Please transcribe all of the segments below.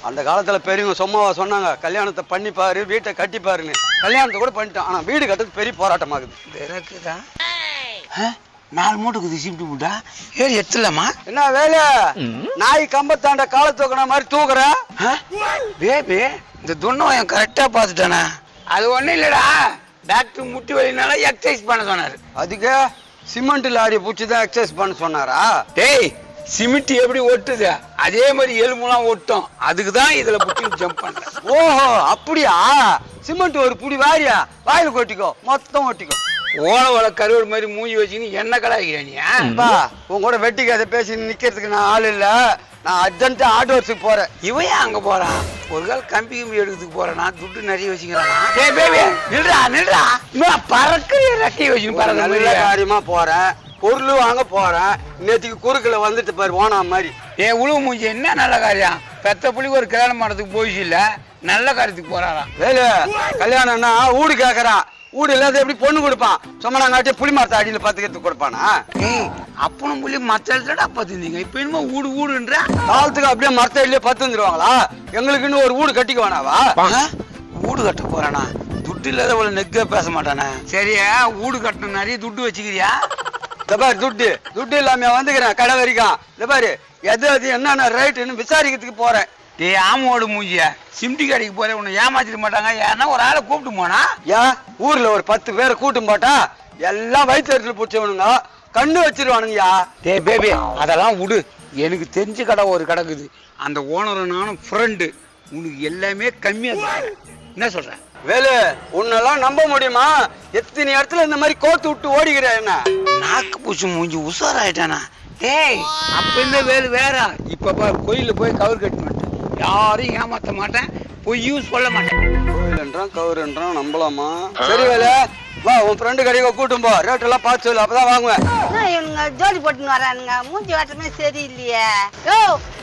அந்த காலத்துல பெரியவங்க சும்மாவா சொன்னாங்க, கல்யாணத்தை பண்ணிப்பாரு வீட்டை கட்டிப்பாருன்னு. கல்யாணத்தை கூட பண்ணிட்டான், ஆனா வீடு கட்டுறது பெரிய போராட்டமாகுது. இருக்குதான் 4 மூட்டுக்குது சிப்டி மூட்டா ஏறி எத்துலமா என்ன வேலை? நாய் கம்பத்தாண்ட காலை தூக்கின மாதிரி தூக்குற. பேபி இந்த துண்ணம் கரெக்டா பாத்துட்டானே. அது ஒண்ணும் இல்லடா, டாக்டர் முட்டி வலினால எக்ஸசைஸ் பண்ண சொன்னாரு. அதுக்கு சிமெண்ட் லாரி பூச்சிதான் எக்ஸசைஸ் பண்ண சொன்னாரா? டேய், சிமெண்ட் எப்படி ஒட்டுது அதே மாதிரி எலும்புலாம் ஒட்டும், அதுக்குதான் இதுல புட்டி ஜம்ப் பண்றேன். ஓஹோ அப்படியா? சிமெண்ட் ஒரு புடி வாரியா வாயில கொட்டிக்கோ, மொத்தம் ஒட்டிக்கோ. ஓலவள கருவாடு மாதிரி மூஞ்சி வச்சுன்னு என்ன கலாய்க்கிறேனியா? உன் கூட வெட்டி கதை பேசி நிக்கிறதுக்கு நான் ஆள் இல்ல. நான் அர்ஜென்ட்டா ஆட்டோ ஒர்க்ஸுக்கு போறேன். இவன் அங்க போறான், ஒரு கால் கம்பி எடுக்கிறதுக்கு போறேன். நான் துட்டு நிறைய வச்சுக்கிறேன். நில்றா நில்றா, பறக்க ரெட்டி வச்சு பறக்க. நல்ல காரியமா போறேன், பொருள் வாங்க போறேன். நேற்றுக்கு குறுக்கில் வந்துட்டு பாரு ஓனா மாதிரி. உழவு மூஞ்சி என்ன நல்ல காரியம்? பெத்த புள்ளி ஒரு கல்யாணம் பண்ணதுக்கு போயிச்சு இல்ல, நல்ல காரியத்துக்கு போறாராம். வேலு கல்யாணம்னா ஊடு கேட்கறான், ஊடு இல்லாத எப்படி பொண்ணு கொடுப்பான்? சும்மா நாங்காட்டியே புளி மரத்த அடியில் பத்துக்கிறதுக்கு கொடுப்பானா? அப்பனும் புள்ளி மத்த இடத்துலடா பத்துந்தீங்க, இப்ப என்னமோ ஊடு ஊடுன்ற காலத்துக்கு அப்படியே மரத்த அடியிலே பத்து வந்துருவாங்களா? எங்களுக்குன்னு ஒரு ஊடு கட்டிக்க வேணாவா? ஊடு கட்ட போறானா? துட்டு இல்லாத ஒரு நெக்க பேச மாட்டானே. சரியா, ஊடு கட்டணும் நிறைய துட்டு வச்சுக்கிறியா? இந்த பாரு, துட்டு இல்லாம வந்துக்கிறேன் கடை வரைக்கும். இந்த பாரு, எது என்னென்ன ரேட்டுன்னு விசாரிக்கிறதுக்கு போறேன். டே ஆமோடு மூஞ்சிய, சிம்டி கடைக்கு போறேன், உன்னை ஏமாத்திட மாட்டாங்க? ஏன்னா ஒரு ஆளை கூப்பிட்டு போனா ஏன் ஊர்ல ஒரு 10 பேரை கூட்டும் போட்டா எல்லாம் வயிற்றுல பிடிச்சவனுங்க, கண்ணு வச்சிருவானுங்கயா. டே பேபி அதெல்லாம் விடு, எனக்கு தெரிஞ்ச கடை ஒரு கிடக்குது, அந்த ஓனரும் நானும் ஃப்ரெண்டு, உனக்கு எல்லாமே கம்மியா தான். என்ன சொல்ற வேலு? உன்னெல்லாம் நம்ப முடியுமா? எத்தனை இடத்துல இந்த மாதிரி கோத்து விட்டு ஓடிக்கிற என்ன? நாக்கு பூச்சி மூஞ்சி உஷாராயிட்டானா? டேய் அப்ப இந்த வேலு வேற. இப்ப கோயில போய் கவர் கட்ட மாட்டேன், யாரையும் ஏமாத்த மாட்டேன், பொய்யும் சொல்ல மாட்டேன். கோயில்ன்றான் கவருன்றான், நம்பலாமா? சரி வேலை, வா உன் ஃப்ரெண்டு கடைக்கு கூட்டும் போ, ரேட் எல்லாம் பார்த்து சொல்லு, அப்பதான் வாங்குவேன். இவனுங்க ஜோடி போட்டுன்னு வரானுங்க, மூஞ்சி வாட்டமே சரியில்லையே. ஓ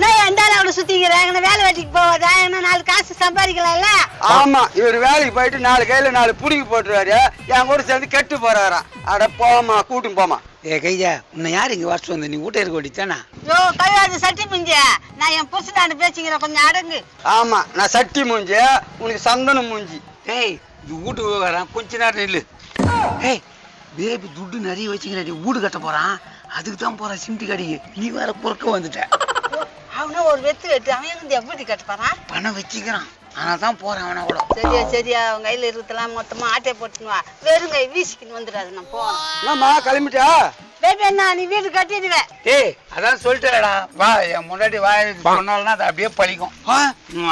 நான் எந்த அவளை சுத்திக்கிறேன், வேலை வெட்டிக்கு போவதா? என்ன 4 காசு சம்பாதிக்கலாம்ல? ஆமா, இவர் வேலைக்கு போயிட்டு 4 கையில 4 புடிங்கி போட்டுருவாரு, என் கூட சேர்ந்து கெட்டு போறாராம். அட போமா, கூட்டும் போமா. கையா, உன்னை யாரு இங்க வாசிட்டு வந்த? நீ ஊட்ட இருக்க வேண்டித்தானா? ஓ கையாது சட்டி முஞ்ச, நான் என் புருஷனாண்டு பேசிக்கிறேன், கொஞ்சம் அடங்கு. ஆமா, நான் சட்டி மூஞ்சி, உனக்கு சந்தனம் மூஞ்சி. ஏய் இது வீட்டுக்கு வரேன், கொஞ்ச நேரம் நில்லு. ஏய் பேபி துட்டு நிறைய வச்சுக்கிறாடி, வீடு கட்ட போறான், அதுக்கு தான் போறான் சிம்டி கடைக்கு. நீ வேற குறுக்க வந்துட்ட. அவனா ஒரு வெத்து வெட்டு, அவன் எங்க எப்படி கட்ட போறான்? பணம் வச்சுக்கிறான், ஆனா தான் போறான் அவனா கூட. சரியா அவங்க கையில இருக்கலாம், மொத்தமா ஆட்டையை போட்டுன்னு வா, வெறும் கை வீசிக்கின்னு வந்துடாது. நான் போறேன். என்னம்மா கிளம்பிட்டா? பேபி என்ன நீ வீடு கட்டிடுவேன்? ஏய் அதான் சொல்லிட்டேடா, வா என் முன்னாடி வா சொன்னாலும் அது அப்படியே பழிக்கும்.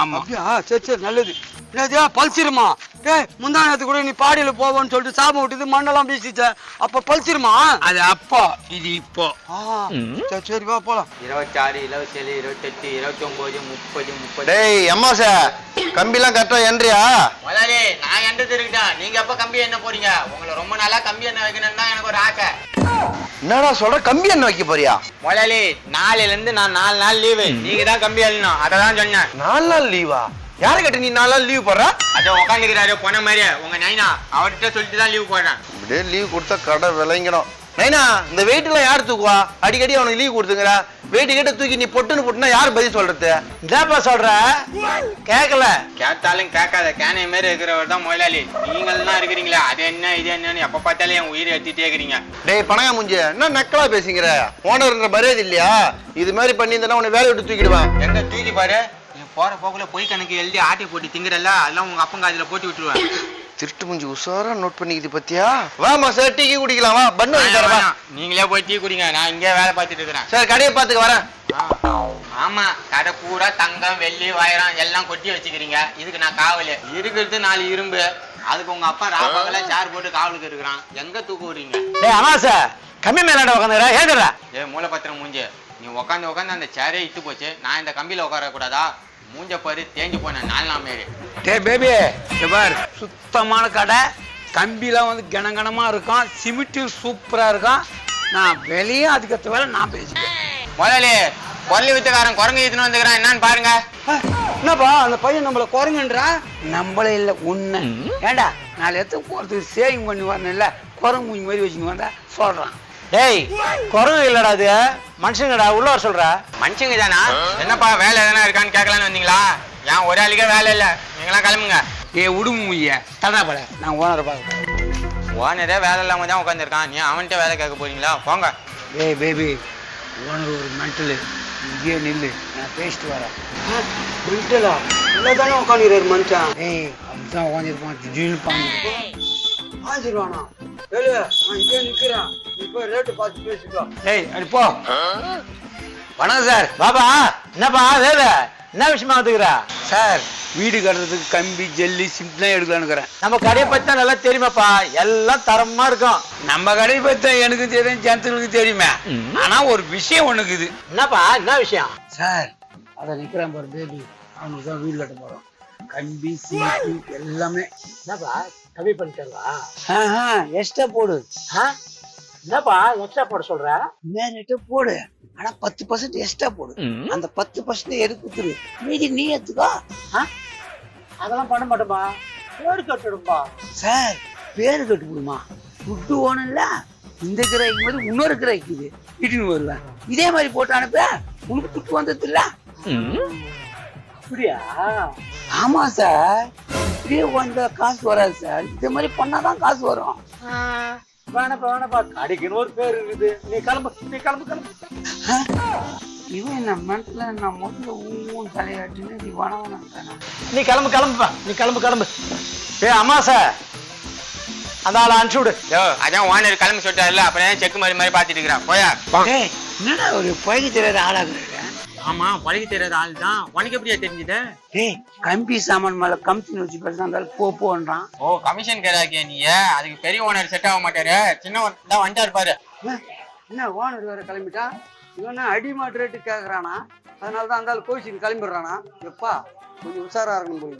ஆமா அப்படியா? சரி நல்லது. பல்சிருமா? டேய் முந்தானத்து கூட நீ பாடியில போவோன்னு சொல்லிட்டு சாபம் விட்டுது, மண்ணெல்லாம் வீசிச்ச, அப்ப பல்சிருமா? அது அப்போ, இது இப்போ. சரி வா போலாம். 26, 27, 28, 29, 30, 30. டேய் அம்மாச, கம்பிலாம் கரெக்டா என்றியா? முதலாளி நான் எந்த தெரிவிட்டேன், நீங்க எப்ப கம்பி என்ன போறீங்க? உங்களை ரொம்ப நாளா கம்பி என்ன வைக்கணும்னு தான் எனக்கு ஒரு ஆசை. என்னடா சொல்ற, கம்பி என்ன வைக்க போறியா? முதலாளி நாளையில இருந்து நான் 4 நாள் லீவு, நீங்க தான் கம்பி அள்ளணும், அததான் சொன்னேன். 4 நாள் லீவா? யாரை கேட்டு நீ 4 நாள் லீவ் போடுற? அதை உட்காந்துக்கிறாரு போன மாதிரியே உங்க நைனா, அவர்கிட்ட சொல்லிட்டு தான் லீவ் போடுறேன். இப்படியே லீவ் கொடுத்தா கடை விளங்கிடும். நைனா இந்த வெயிட் எல்லாம் யார் தூக்குவா? அடிக்கடி அவனுக்கு லீவ் கொடுத்துங்கிற, வெயிட் கிட்ட தூக்கி நீ பொட்டுன்னு போட்டுனா யார் பதில் சொல்றது? என்னப்பா சொல்ற? கேட்கல. கேட்டாலும் கேட்காத கேனை மாரி இருக்கிறவர் தான் முதலாளி. நீங்கள் தான் இருக்கிறீங்களா, அது என்ன இது என்னன்னு எப்ப பார்த்தாலும் என் உயிரை எடுத்துட்டே இருக்கிறீங்க. டேய் பணங்க முஞ்சு, என்ன நக்கலா பேசிக்கிற? ஓனர்ன்ற மரியாதை இல்லையா? இது மாதிரி பண்ணியிருந்தா உன்னை வேலையை விட்டு தூக்கிடுவேன். எங்க தூக்கி பாரு, போற போக்குல பொய் கணக்கு எழுதி ஆட்டை போட்டு திங்கிறல்ல, அதெல்லாம் உங்க அப்பங்க அதுல போட்டு விட்டுருவேன். திருட்டு முஞ்சி உசாரா நோட் பண்ணிக்கிது பத்தியா? வாமா சார், டீ குடிக்கலாம், வா பண்ணு வைக்கிறவா. நீங்களே போய் டீ குடிங்க, நான் இங்கே வேலை பார்த்துட்டு இருக்கிறேன். சார் கடையை பார்த்துக்க வரேன். ஆமா, கடை பூரா தங்கம் வெள்ளி வைரம் எல்லாம் கொட்டி வச்சுக்கிறீங்க, இதுக்கு நான் காவல் இருக்கிறது 4 இரும்பு, அதுக்கு உங்க அப்பா ராபாக்கல சேர் போட்டு காவலுக்கு இருக்கிறான், எங்க தூக்கு விடுறீங்க? டேய் அமாச, கம்மி மேலாட உட்காந்துற ஏதுடா? மூலப்பத்திரம் மூஞ்சி, நீ உட்காந்து அந்த சேரே இட்டு போச்சு, நான் இந்த கம்பியில உட்கார கூடாதா? மூஞ்ச பாரு தேஞ்சு போன 4 நாள் மாரி. டேய் பேபி பார், சுத்தமான கடை, கம்பிலாம் வந்து கனகனமா இருக்கும், சிமெண்ட் சூப்பரா இருக்கும். நான் வெளியே அதுக்கத்த வேலை நான் பேசிட்டேன். முதலாளி பொருள் வித்துக்காரன் குரங்கு வித்துன்னு வந்துக்கிறான், என்னன்னு பாருங்க. என்னப்பா அந்த பையன் நம்மள குரங்குன்றா? நம்மளே இல்ல உன்னை. ஏண்டா 4 இடத்துக்கு போறதுக்கு சேவிங் பண்ணி வரணும் இல்ல, குரங்கு மூஞ்சி மாதிரி வச்சுன்னு வந்தா சொல்றான். டேய் குறவு இல்லடா அது மனுஷங்கடா உள்ள வர சொல்ற. மனுஷங்க தானா? என்னப்பா வேலை எதனா இருக்கான்னு கேட்கலான்னு வந்தீங்களா? ஏன் ஒரு ஆளுக்கே வேலை இல்லை, நீங்களாம் கிளம்புங்க. விடுமுய்ய தடா பட நான் ஓனரை பார்க்க. ஓனரே வேலை இல்லாம தான் உட்காந்துருக்கான், நீ அவன்கிட்ட வேலை கேட்க போறீங்களா? போங்க. ஏய் பேபி, ஓனர் ஒரு மென்டலு, இங்கேயே நில்லு, நான் பேசிட்டு வரேன். விட்டலா தானே உட்காந்துறாரு மனுஷன். ஏய் அப்படிதான் உட்காந்துருப்பான், திடீர்னு பாஞ்சு பாஞ்சிருவானா? வேலு நான் இங்கே நிக்கிறேன், நீ போய் ரேட்டு பார்த்து பேசிக்கோ. ஏய் அடி போ. வணக்கம் சார். பாபா என்னப்பா வேற என்ன விஷயமா வந்துக்கிறா? சார் வீடு கட்டுறதுக்கு கம்பி ஜல்லி சிமெண்ட்லாம் எடுக்கலான்னுக்கிறேன். நம்ம கடையை பத்தி தான் நல்லா தெரியுமாப்பா, எல்லாம் தரமா இருக்கும். நம்ம கடையை பற்றி எனக்கு தெரியும், ஜனத்துக்கு தெரியுமே. ஆனா ஒரு விஷயம் ஒண்ணுக்குது. என்னப்பா என்ன விஷயம்? சார் அதை நிக்கிறான் பாரு பேபி, அவனுக்கு தான் வீடு கட்ட போறோம். கம்பி சிமெண்ட் எல்லாமே. என்னப்பா கம்மி பண்ணிட்டா? எக்ஸ்ட்ரா போடு. என்னப்பா எக்ஸ்ட்ரா போட சொல்ற? நேரிட்ட போடு, ஆனா 10% எக்ஸ்ட்ரா போடு. அந்த 10% எடுத்துரு, மீதி நீ எடுத்துக்கோ. அதெல்லாம் பண்ண மாட்டோமா, பேரு கட்டுடும்பா. சார் பேரு கட்டு போடுமா? துட்டு ஓணும்ல, இந்த கிராய்க்கு மாதிரி இன்னொரு கிராய்க்குது இட்டுன்னு வருவேன். இதே மாதிரி போட்டு அனுப்ப, உனக்கு துட்டு வந்தது இல்ல. அப்படியா? ஆமா சார், இப்படியே வந்தா காசு வராது சார், இதே மாதிரி பண்ணாதான் காசு வரும். வேணப்பா கடைக்குன்னு ஒரு பேர் இருக்குது. நீ கிளம்பு. இவன் என்ன மென்டல, நான் முதல்ல ஊன் தலையாட்டுன்னு நீ வனவன. நீ கிளம்புப்பா, நீ கிளம்பு. அம்மா சார் அந்த ஆளை அனுப்பிச்சு விடு. யோ அதான் ஓனர் கிளம்பி சொல்லிட்டாருல, அப்புறம் செக் மாதிரி பார்த்துட்டு இருக்கிறான். போயா. என்னடா ஒரு பழகி தெரியாத ஆளாகுற. ஆமா, பழகி தெரியாத ஆள் தான். உனக்கு எப்படியா தெரிஞ்சுது? டேய் கம்பி சாமான் மேல கமிஷன் வச்சு பேசுறான், போன்றான். ஓ கமிஷன் கேடாக்கியா நீ? அதுக்கு பெரிய ஓனர் செட் ஆக மாட்டாரு, சின்ன தான் வந்துட்டா இருப்பாரு. என்ன ஓனர் வேற கிளம்பிட்டா? இவன் அடிமாட்டு ரேட்டு கேட்கறானா? அதனாலதான் அந்த ஆள் கோச்சிக்கு கிளம்பிடுறானா? எப்பா கொஞ்சம் உஷாரா இருக்கணும் போய்.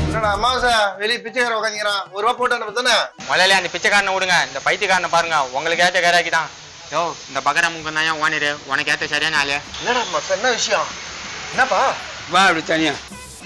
என்னடா அம்மா சார் வெளியே பிச்சைக்கார உட்காந்துக்கிறான், ஒரு ரூபா போட்டு அனுப்ப தானே. முதல்ல அந்த பிச்சைக்காரனை விடுங்க, இந்த பைத்தியக்காரனை பாருங்க. உங்களுக்கு ஏற்ற கேடாக்கி தான். யோ இந்த பக்கரா முகம் தான் ஏன் ஓனரு, உனக்கு ஏற்ற சரியான ஆளு. என்னடா அம்மா சார் என்ன விஷயம்? என்னப்பா வா அப்படி தனியா.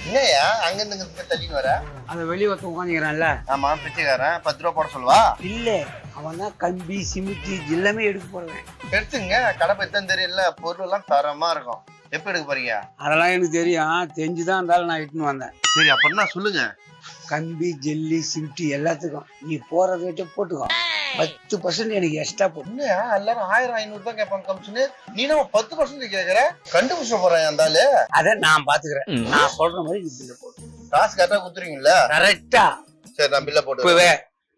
என்னையா அங்கிருந்து தள்ளின்னு வர? அந்த வெளியே ஒருத்த உட்காந்துக்கிறான்ல. ஆமா பிச்சைக்காரன் 10 ரூபா போட சொல்லுவா. இல்ல அவன் தான் கம்பி சிமிட்டி எல்லாமே எடுக்க போறேன். எடுத்துங்க, கடை பத்தி தெரியல, பொருள் எல்லாம் தரமா இருக்கும். எப்ப எடுக்க போறீங்க? அதெல்லாம் எனக்கு தெரியும், தெரிஞ்சுதான் இருந்தாலும் நான் இட்டுன்னு வந்தேன். சரி அப்படின்னா சொல்லுங்க. கம்பி ஜெல்லி சிமிட்டி எல்லாத்துக்கும் நீ போற ரேட்டை போட்டுக்கோ, 10% எனக்கு எக்ஸ்ட்ரா போட்டு. என்னையா எல்லாரும் 1000-500 தான் கேட்பாங்க கமிஷனு, நீ நம்ம 10% கேட்கற? கண்டுபிடிச்ச போறேன் அந்த ஆளு. அதை நான் பாத்துக்கிறேன், நான் சொல்ற மாதிரி நீ பில்ல போட்டு. காசு கரெக்டா குடுத்துறீங்கல்ல? கரெக்டா. சரி நான் பில்ல போட்டு இப்பவே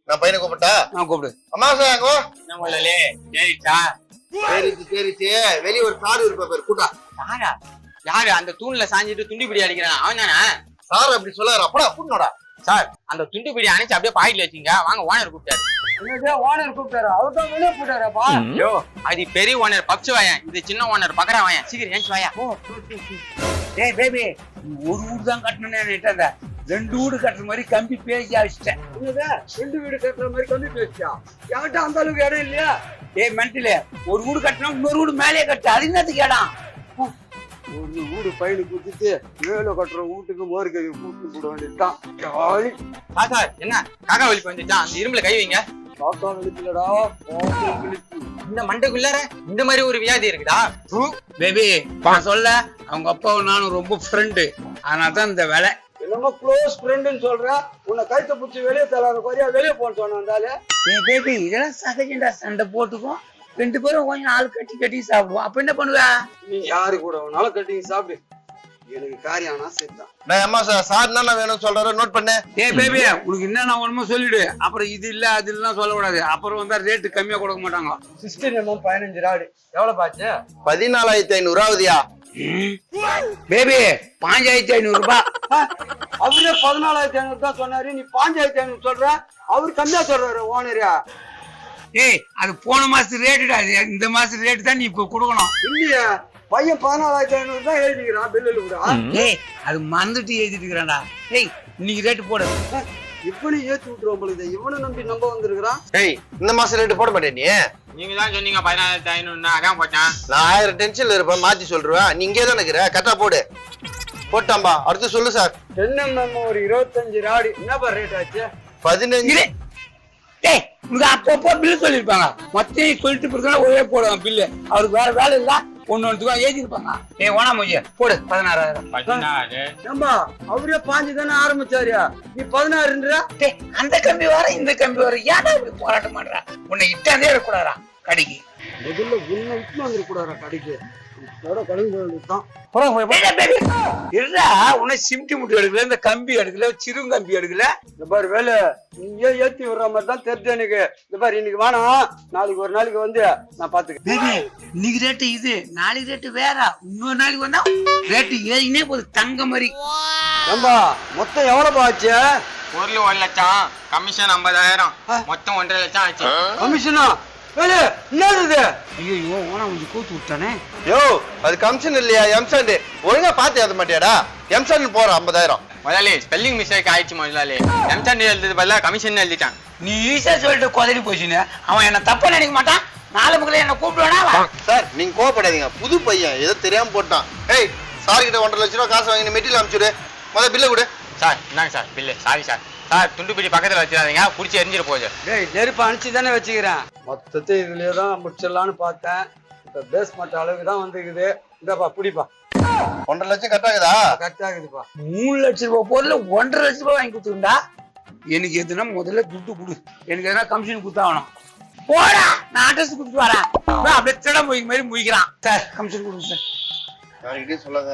நான் பையனை கூப்பிட்டா? நான் கூப்பிடு. அம்மா சார் அங்க வா. என்ன முதலே சரிச்சா? சரிச்சு வெளியே ஒரு சாரு இருப்பா பேர் கூட்டா. யாரா? யாரு அந்த தூண்ல சாஞ்சிட்டு துண்டி பிடி அடிக்கிறான் அவன் தானே? சார் அப்படி சொல்லாரு, அப்படா கூட்டோடா. சார் அந்த துண்டு பிடி அணைச்சு அப்படியே பாக்கெட்ல வச்சுங்க, வாங்க ஓனர் கூப்பிட்டாரு. ஓனர் கூப்பிட்டாரு, அவர் தான் வெளியே போட்டாரப்பா. யோ அது பெரிய ஓனர் பப்சு வாயன், இது சின்ன ஓனர் பக்கரா வாயன். சீக்கிரம் ஏஞ்சி வாயா. ஏய் பேபி, ஒரு வீடு தான் கட்டணும்னு நினைட்டாங்க, 2 வீடு கட்டுற மாதிரி கம்பி பேசி அடிச்சிட்டேன். என்னதா 2 வீடு கட்டுற மாதிரி கம்பி பேசியா? என்கிட்ட அந்த அளவுக்கு இடம் இல்லையா? ஏய் மென்டல, ஒரு வீடு கட்டணும், இன்னொரு வீடு மேலே கட்டு, அது என்னத்துக்கு இடம்? ஒரு வீடு பையனு கொடுத்துட்டு மேல கட்டுற வீட்டுக்கு மோருக்கு கூட்டு போட வேண்டியதுதான். ஜாலி. சார் என்ன காக்கா வலிப்பு வந்துச்சா? அந்த இரும்புல கை வைங்க. காக்கா வெளிப்பிலடா, வெளிப்பு. இந்த மண்டைக்குள்ளார இந்த மாதிரி ஒரு வியாதி இருக்குதா? பேபி நான் சொல்ல, அவங்க அப்பாவும் நானும் ரொம்ப ஃப்ரெண்டு, அதனால தான் இந்த வேலை. என்னமோ க்ளோஸ் ஃப்ரெண்டுன்னு சொல்ற, உன்னை கைத்த பிடிச்சி வெளியே தராத குறையா வெளியே போன்னு சொன்ன வந்தாலே. ஏய் பேபி, இதெல்லாம் சகஜண்டா, சண்டை போட்டுக்கும், 2 பேரும் கொஞ்சம் நாள் கட்டி சாப்பிடுவோம். அப்ப என்ன பண்ணுவ? நீ யாரு கூட வேணாலும் கட்டிங்க சாப்பிடு, எனக்கு காரியானா சரிதான். நான் அம்மா சார் என்ன வேணும்னு சொல்றாரு, நோட் பண்ணு. ஏய் பேபி, உனக்கு என்ன ஒண்ணுமோ சொல்லிடு, அப்புறம் இது இல்ல அது இல்லைன்னா சொல்லக்கூடாது, அப்புறம் வந்தா ரேட்டு கம்மியா கொடுக்க மாட்டாங்க. சிஸ்டர் என்னமோ 15 ராடு எவ்வளவு பாச்சு? 14,500 ஆகுதியா? பேபி 5,500 ரூபாய். அவரே 14,500 தான் சொன்னாரு, நீ 5,500 சொல்ற, அவரு கம்மியா சொல்றாரு ஓனரியா. ஏய் அது போன மாசத்து ரேட்டுடா, இந்த மாசத்து ரேட்டு தான் நீ இப்ப கொடுக்கணும். இல்லையா பையன் 14,500 தான் எழுதிக்கிறான் பில்லுல கூட. ஏய் அது மறந்துட்டு எழுதிட்டு இருக்கிறான்டா. ஏய் இன்னைக்கு ரேட்டு போடு. இப்ப நீ ஏத்தி விட்டுருவோம் பொழுது, இவனை நம்பி நம்ப வந்திருக்கிறான். ஏய் இந்த மாசம் ரேட்டு போட மாட்டே நீ? நீங்க தான் சொன்னீங்க 14,500, அதான் போட்டேன். நான் 1000 டென்ஷன்ல இருப்பேன், மாத்தி சொல்றேன். நீ இங்கே தான் இருக்கிற, கரெக்டா போடு. போட்டாம்பா, அடுத்து சொல்லு சார். என்ன ஒரு 25 ராடு என்னப்பா ரேட் ஆச்சு? 15. ஏய் உனக்கு அப்பப்போ பில்லு சொல்லியிருப்பாங்க. மொத்தம் சொல்லிட்டு பிறகு ஒரே போடுவாங்க பில்லு. அவருக்கு வேற வேலை இல்ல, ஒண்ணு ஏற்றிருப்பாங்க. ஓனா மொய்ய போடு 16,000. 16. ஏம்பா அவரே 5 தானே ஆரம்பிச்சாரு, நீ 16ன்றா? அந்த கம்பி வர இந்த கம்பி வர ஏன்னா இப்படி போராட்டம் பண்றா? உன்னை இட்டாந்தே இருக்கக்கூடாதா கடைக்கு? முதல்ல உன்னை இட்டு வந்துடக்கூடாதா கடைக்கு? இதோட கலந்து தான் இருடா, உன்னை சிம்டி முட்டி எடுக்கல, இந்த கம்பி எடுக்கல, சிறுங்கம்பி எடுக்கல. இந்த பாரு வேலை நீயே ஏத்தி விடுற மாதிரி தான் தெரிஞ்சு எனக்கு. இந்த பாரு இன்னைக்கு வேணாம், நாளைக்கு ஒரு நாளைக்கு வந்து நான் பாத்துக்கிறேன். இன்னைக்கு ரேட்டு இது, நாளைக்கு ரேட்டு வேற, இன்னொரு நாளைக்கு வந்தா ரேட்டு ஏறினே போகுது தங்க மாதிரி. ஏம்பா மொத்தம் எவ்வளவு ஆச்சு? பொருள் 1 லட்சம், கமிஷன் 50,000, மொத்தம் 1.5 லட்சம் ஆச்சு. கமிஷனா? வேலை என்னது இது? ஐயோ ஓனா கொஞ்சம் கூத்து விட்டானே. யோ அது கமிஷன் இல்லையா, எம்சாண்ட். ஒழுங்கா பாத்து ஏத்த மாட்டியாடா? எம்சாண்ட் போற 50,000. முதலாளி ஸ்பெல்லிங் மிஸ்டேக் ஆயிடுச்சு முதலாளி. எம்சாண்ட் எழுதுறது பதிலா கமிஷன் எழுதிட்டான். நீ ஈஸியா சொல்லிட்டு கொதறி போச்சுன்னு அவன் என்ன தப்பா நினைக்க மாட்டான். 4 முக்கில என்ன கூப்பிடுவானா? சார் நீங்க கோவப்படாதீங்க, புது பையன் ஏதோ தெரியாம போட்டான். ஏய் சார் கிட்ட 1.5 லட்சம் ரூபாய் காசு வாங்கி மெட்டீரியல் அனுப்பிச்சுடு. முதல்ல பில்ல கொடு. சார் இந்தாங்க sir bill. Sorry sir. Sir துண்டு பிடி பக்கத்துல வச்சிடாதீங்க, புடிச்சு எரிஞ்சிட போகுது. டேய் நெருப்பு அனுப்பிச்சு தானே வச்சுக்கிறேன். மொத்தத்தை இதுலயே தான் முடிச்சிடலான்னு பார்த்தேன். இப்ப பேஸ்மெண்ட் அளவுக்கு தான் வந்துக்குது. இந்தாப்பா புடிப்பா. 1.5 லட்சம் கரெக்ட் ஆகுதா? கரெக்ட் ஆகுதுப்பா. 3 லட்சம் ரூபாய் பொருள் 1.5 லட்சம் ரூபாய் வாங்கி கொடுத்துருந்தா எனக்கு எதுனா முதல்ல துட்டு கொடு, எனக்கு எதனா கமிஷன் கொடுத்தாகணும். போடா, நான் அட்ரஸ் கொடுத்து வரேன். அப்படியே திட மொழிக்கு மாதிரி முழிக்கிறான். சார் கமிஷன் கொடுங்க சார். யார்கிட்டயும் சொல்லாத,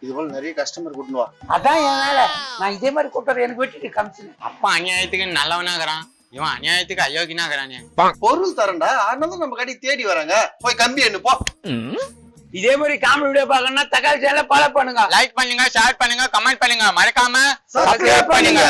இது போல நிறைய கஸ்டமர் கூட்டுவா. அதான் என் வேலை, நான் இதே மாதிரி கூட்டுறேன். எனக்கு வெட்டிட்டு கமிஷன். அப்பா அநியாயத்துக்கு நல்லவனாகிறான், இவன் அநியாயத்துக்கு அயோக்கியனாகிறானே. பொருள் தரண்டா, அதனால நம்ம கடைக்கு தேடி வராங்க. போய் கம்பி எண்ணு போ. இதே மாதிரி காமெடி வீடியோ பார்க்கணும்னா தக்காளி சேனலை ஃபாலோ பண்ணுங்க. லைக் பண்ணுங்க, ஷேர் பண்ணுங்க, கமெண்ட் பண்ணுங்க, மறக்காம Subscribe பண்ணுங்க.